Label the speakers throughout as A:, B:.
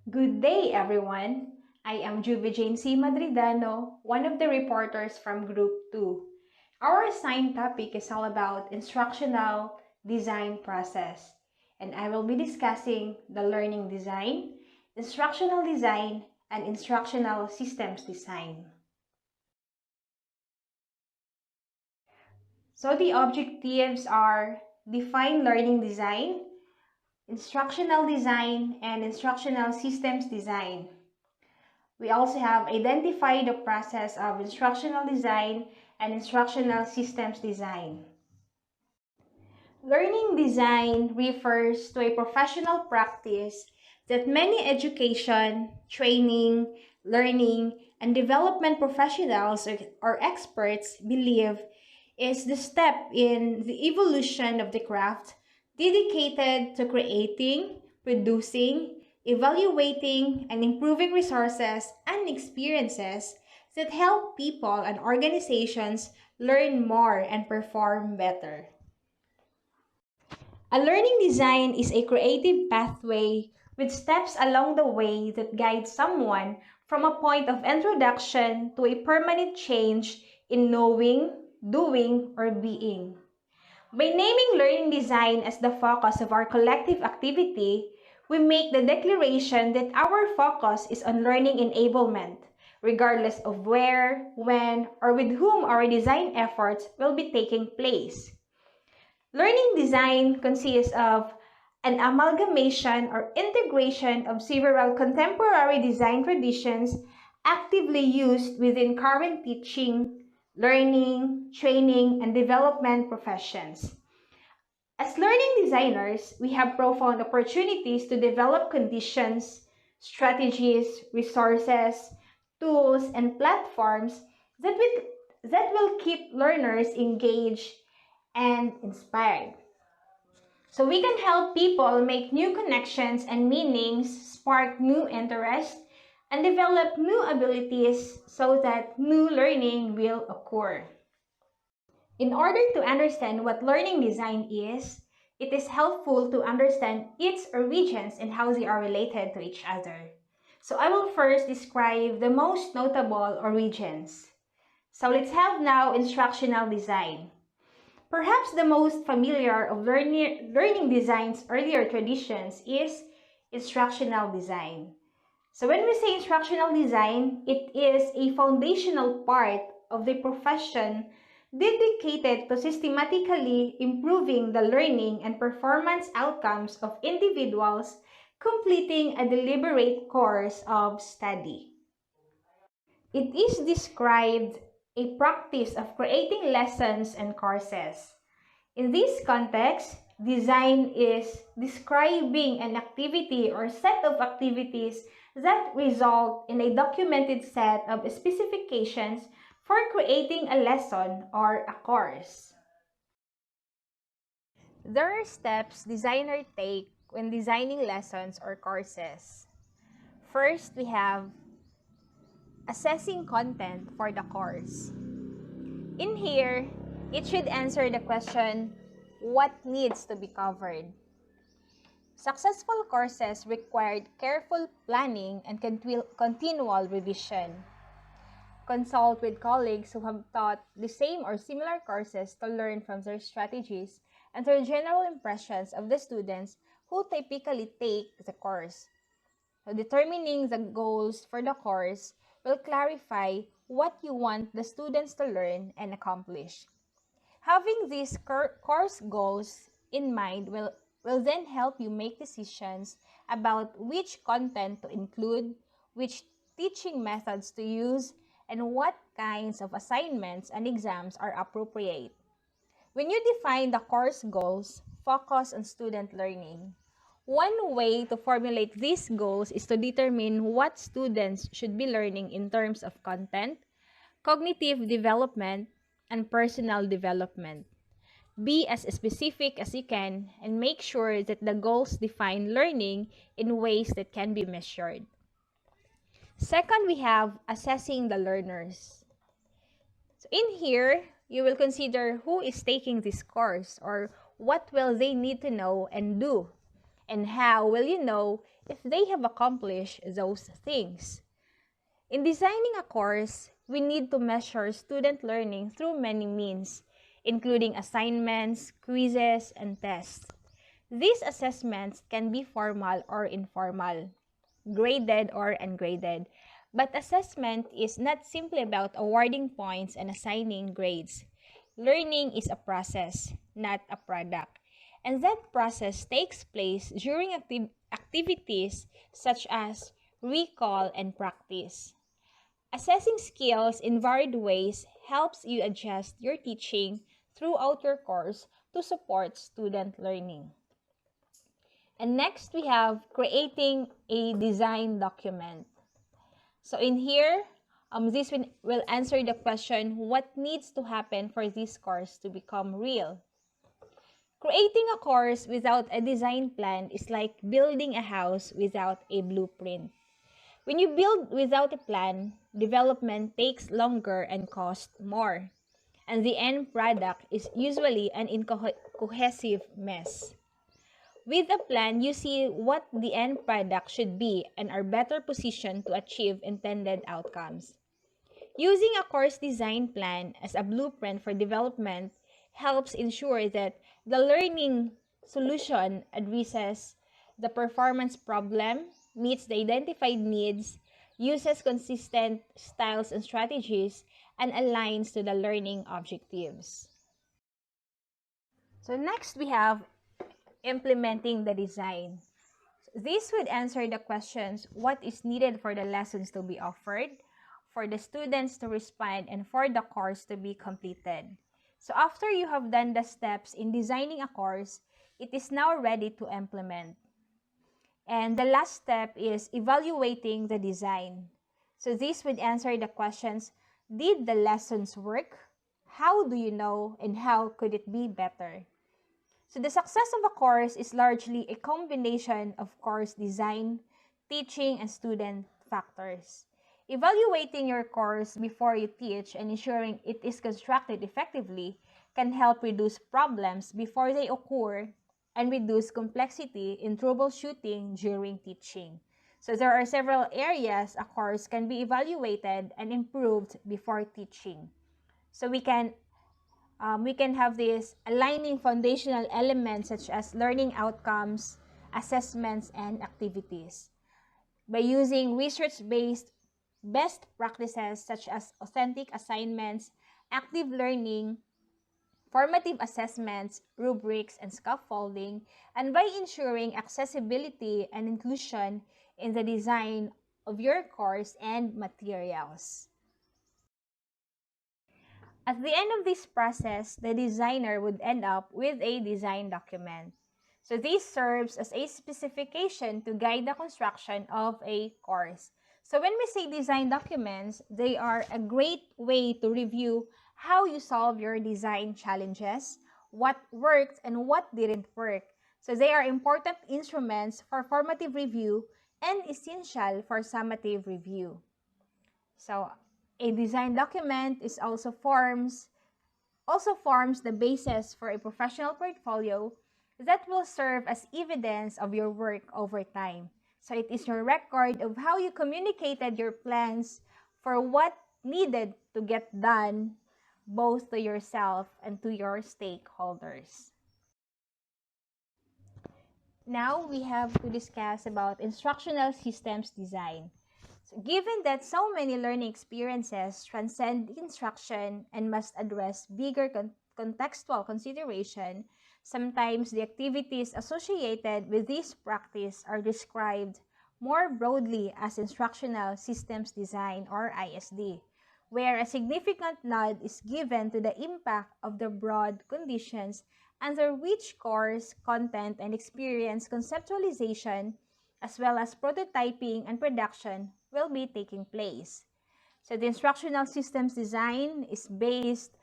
A: Good day, everyone. I am Juve Jane C. Madridano, one of the reporters from Group 2. Our assigned topic is all about instructional design process, and I will be discussing the learning design, instructional design, and instructional systems design. So the objectives are define learning design, instructional design, and instructional systems design. We also have identified the process of instructional design and instructional systems design. Learning design refers to a professional practice that many education, training, learning, and development professionals or experts believe is the step in the evolution of the craft dedicated to creating, producing, evaluating, and improving resources and experiences that help people and organizations learn more and perform better. A learning design is a creative pathway with steps along the way that guide someone from a point of introduction to a permanent change in knowing, doing, or being. By naming learning design as the focus of our collective activity, we make the declaration that our focus is on learning enablement, regardless of where, when, or with whom our design efforts will be taking place. Learning design consists of an amalgamation or integration of several contemporary design traditions actively used within current teaching, learning, training, and development professions. As learning designers, we have profound opportunities to develop conditions, strategies, resources, tools, and platforms that will keep learners engaged and inspired. So we can help people make new connections and meanings, spark new interest, and develop new abilities so that new learning will occur. In order to understand what learning design is, it is helpful to understand its origins and how they are related to each other. So I will first describe the most notable origins. So let's have now instructional design. Perhaps the most familiar of learning design's earlier traditions is instructional design. So when we say instructional design, it is a foundational part of the profession dedicated to systematically improving the learning and performance outcomes of individuals completing a deliberate course of study. It is described a practice of creating lessons and courses. In this context, design is describing an activity or set of activities that result in a documented set of specifications for creating a lesson or a course. There are steps designers take when designing lessons or courses. First, we have assessing content for the course. In here, it should answer the question, what needs to be covered? Successful courses required careful planning and continual revision. Consult with colleagues who have taught the same or similar courses to learn from their strategies and their general impressions of the students who typically take the course. So determining the goals for the course will clarify what you want the students to learn and accomplish. Having these course goals in mind will then help you make decisions about which content to include, which teaching methods to use, and what kinds of assignments and exams are appropriate. When you define the course goals, focus on student learning. One way to formulate these goals is to determine what students should be learning in terms of content, cognitive development, and personal development. Be as specific as you can and make sure that the goals define learning in ways that can be measured. Second, we have assessing the learners. So in here, you will consider who is taking this course or what will they need to know and do. And how will you know if they have accomplished those things. In designing a course, we need to measure student learning through many means, including assignments, quizzes, and tests. These assessments can be formal or informal, graded or ungraded, but assessment is not simply about awarding points and assigning grades. Learning is a process, not a product. And that process takes place during activities such as recall and practice. Assessing skills in varied ways helps you adjust your teaching throughout your course to support student learning. And next, we have creating a design document. So in here, this will answer the question, what needs to happen for this course to become real? Creating a course without a design plan is like building a house without a blueprint. When you build without a plan, development takes longer and costs more, and the end product is usually an incohesive mess. With a plan, you see what the end product should be and are better positioned to achieve intended outcomes. Using a course design plan as a blueprint for development helps ensure that the learning solution addresses the performance problem, meets the identified needs, uses consistent styles and strategies, and aligns to the learning objectives. So next we have implementing the design. This would answer the questions, what is needed for the lessons to be offered, for the students to respond, and for the course to be completed. So after you have done the steps in designing a course, it is now ready to implement. And the last step is evaluating the design. So this would answer the questions, did the lessons work? How do you know, and how could it be better? So the success of a course is largely a combination of course design, teaching, and student factors. Evaluating your course before you teach and ensuring it is constructed effectively can help reduce problems before they occur and reduce complexity in troubleshooting during teaching. So there are several areas a course can be evaluated and improved before teaching. So we can have this aligning foundational elements such as learning outcomes, assessments, and activities. By using research-based best practices such as authentic assignments, active learning, formative assessments, rubrics, and scaffolding, and by ensuring accessibility and inclusion in the design of your course and materials. At the end of this process, the designer would end up with a design document. So this serves as a specification to guide the construction of a course. So when we say design documents, they are a great way to review how you solve your design challenges, what worked and what didn't work. So they are important instruments for formative review and essential for summative review. So a design document is also forms the basis for a professional portfolio that will serve as evidence of your work over time. So it is your record of how you communicated your plans for what needed to get done, both to yourself and to your stakeholders. Now we have to discuss about instructional systems design. So given that so many learning experiences transcend instruction and must address bigger contextual consideration, sometimes the activities associated with this practice are described more broadly as instructional systems design or ISD, where a significant nod is given to the impact of the broad conditions under which course, content, and experience conceptualization, as well as prototyping and production, will be taking place. So the instructional systems design is based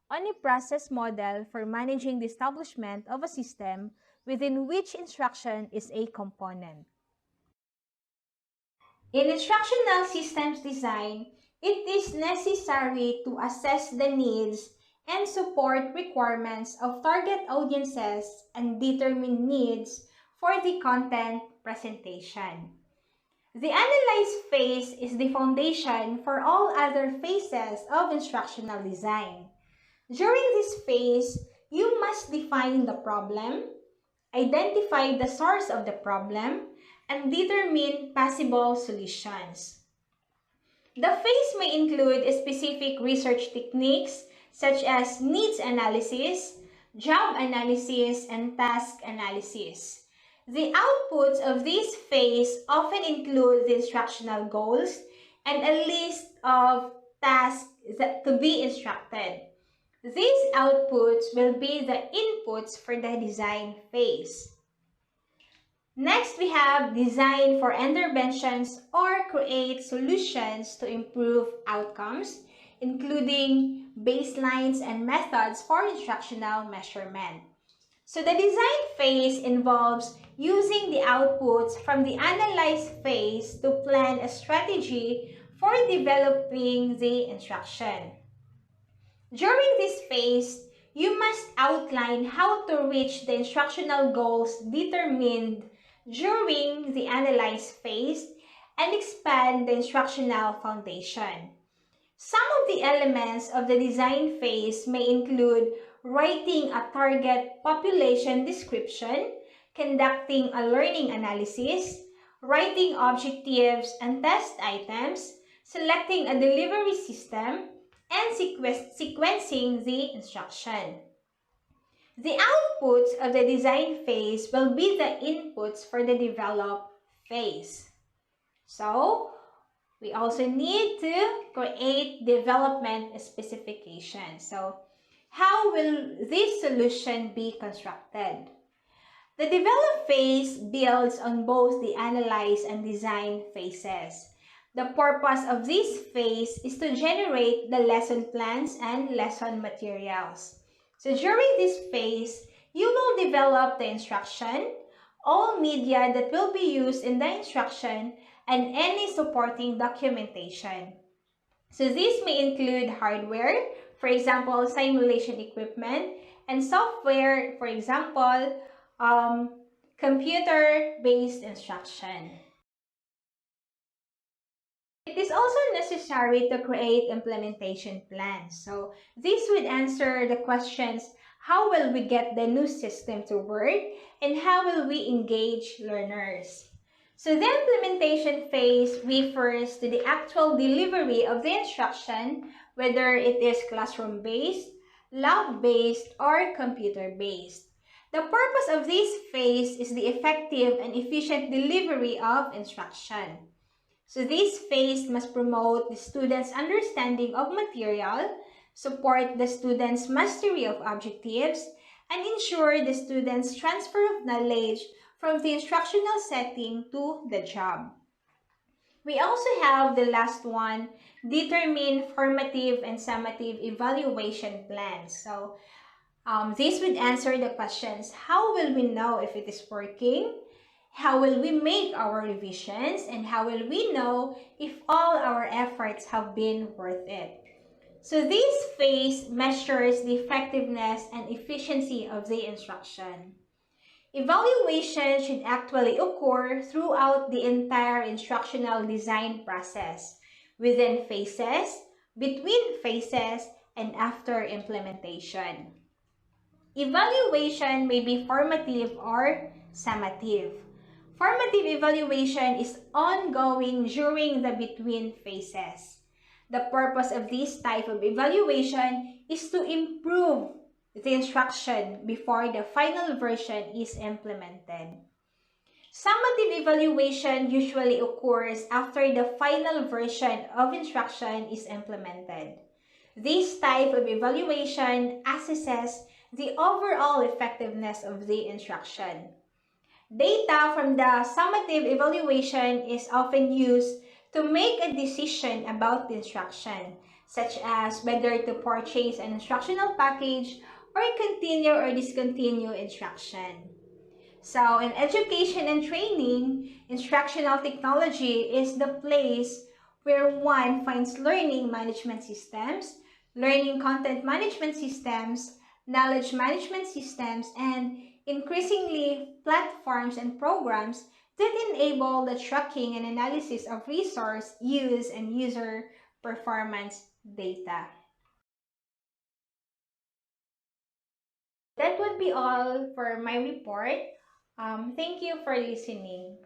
A: on a process model for managing the establishment of a system within which instruction is a component. In instructional systems design, it is necessary to assess the needs and support requirements of target audiences and determine needs for the content, presentation. The analyze phase is the foundation for all other phases of instructional design. During this phase, you must define the problem, identify the source of the problem, and determine possible solutions. The phase may include specific research techniques such as needs analysis, job analysis, and task analysis. The outputs of this phase often include the instructional goals and a list of tasks to be instructed. These outputs will be the inputs for the design phase. Next, we have design for interventions or create solutions to improve outcomes, including baselines and methods for instructional measurement. So the design phase involves using the outputs from the analyze phase to plan a strategy for developing the instruction. During this phase, you must outline how to reach the instructional goals determined during the analyze phase and expand the instructional foundation. Some of the elements of the design phase may include writing a target population description, conducting a learning analysis, writing objectives and test items, selecting a delivery system, and sequencing the instruction. The outputs of the design phase will be the inputs for the develop phase. So, we also need to create development specifications. So, how will this solution be constructed? The develop phase builds on both the analyze and design phases. The purpose of this phase is to generate the lesson plans and lesson materials. So during this phase, you will develop the instruction, all media that will be used in the instruction, and any supporting documentation. So this may include hardware, for example, simulation equipment, and software, for example, computer-based instruction. It is also necessary to create implementation plans. So this would answer the questions, how will we get the new system to work and how will we engage learners? So the implementation phase refers to the actual delivery of the instruction, whether it is classroom-based, lab-based, or computer-based. The purpose of this phase is the effective and efficient delivery of instruction. So this phase must promote the students' understanding of material, support the students' mastery of objectives, and ensure the students' transfer of knowledge from the instructional setting to the job. We also have the last one, determine formative and summative evaluation plans. So this would answer the questions, how will we know if it is working? How will we make our revisions? And how will we know if all our efforts have been worth it? So this phase measures the effectiveness and efficiency of the instruction. Evaluation should actually occur throughout the entire instructional design process, within phases, between phases, and after implementation. Evaluation may be formative or summative. Formative evaluation is ongoing during the between phases. The purpose of this type of evaluation is to improve the instruction before the final version is implemented. Summative evaluation usually occurs after the final version of instruction is implemented. This type of evaluation assesses the overall effectiveness of the instruction. Data from the summative evaluation is often used to make a decision about the instruction, such as whether to purchase an instructional package or continue or discontinue instruction. So in education and training, instructional technology is the place where one finds learning management systems, learning content management systems, knowledge management systems, and increasingly platforms and programs that enable the tracking and analysis of resource use and user performance data. That would be all for my report. Thank you for listening.